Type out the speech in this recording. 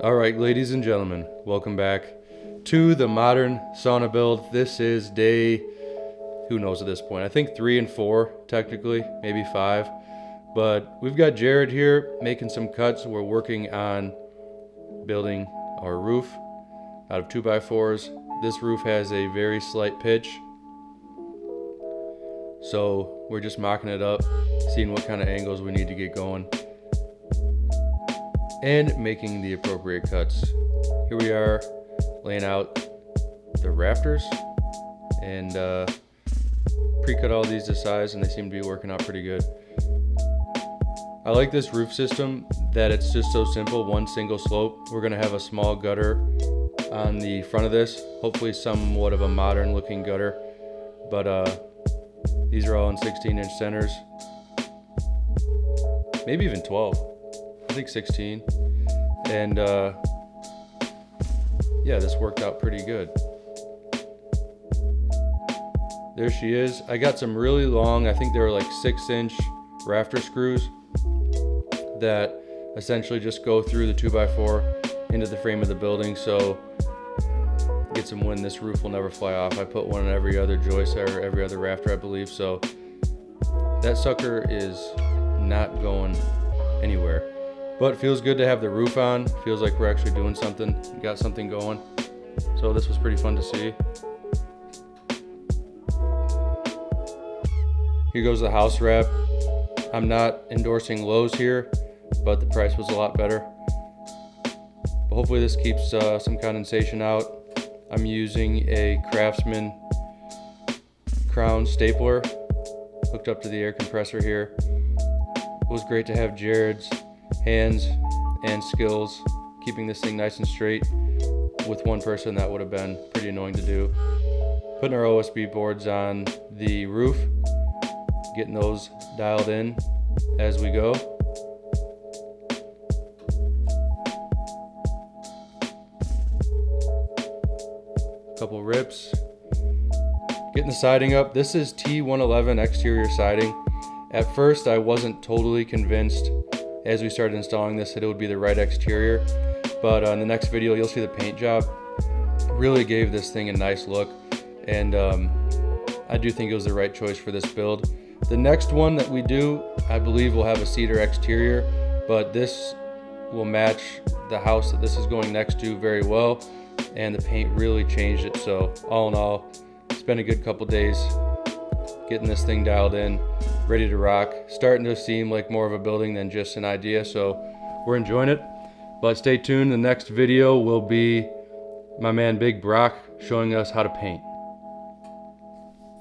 All right, ladies and gentlemen, welcome back to the modern sauna build. This is day, who knows at this point, I think 3 and 4 technically, maybe 5. But we've got Jared here making some cuts. We're working on building our roof out of 2x4s. This roof has a very slight pitch, so we're just mocking it up, seeing what kind of angles we need to get going, and making the appropriate cuts. Here we are laying out the rafters and pre-cut all these to size, and they seem to be working out pretty good. I like this roof system that it's just so simple, one single slope. We're gonna have a small gutter on the front of this, hopefully somewhat of a modern looking gutter, but these are all in 16-inch centers, maybe even 12, I think 16. And yeah, this worked out pretty good. There she is. I got some really long, I think they were like 6-inch rafter screws that essentially just go through the 2x4 into the frame of the building, so get some wind, this roof will never fly off. I put one on every other joist or every other rafter, I believe, so that sucker is not going anywhere. But it feels good to have the roof on. Feels like we're actually doing something, got something going. So this was pretty fun to see. Here goes the house wrap. I'm not endorsing Lowe's here, but the price was a lot better. But hopefully this keeps some condensation out. I'm using a Craftsman crown stapler hooked up to the air compressor here. It was great to have Jared's hands and skills keeping this thing nice and straight. With one person, that would have been pretty annoying to do. Putting our OSB boards on the roof, getting those dialed in as we go. Couple rips, getting the siding up. This is T111 exterior siding. At first I wasn't totally convinced as we started installing this that it would be the right exterior, but in the next video you'll see the paint job really gave this thing a nice look, and I do think it was the right choice for this build. The next one that we do, I believe, will have a cedar exterior, but this will match the house that this is going next to very well, and the paint really changed it. So all in all, it's been a good couple days getting this thing dialed in, ready to rock. Starting to seem like more of a building than just an idea, so we're enjoying it. But stay tuned, the next video will be my man Big Brock showing us how to paint.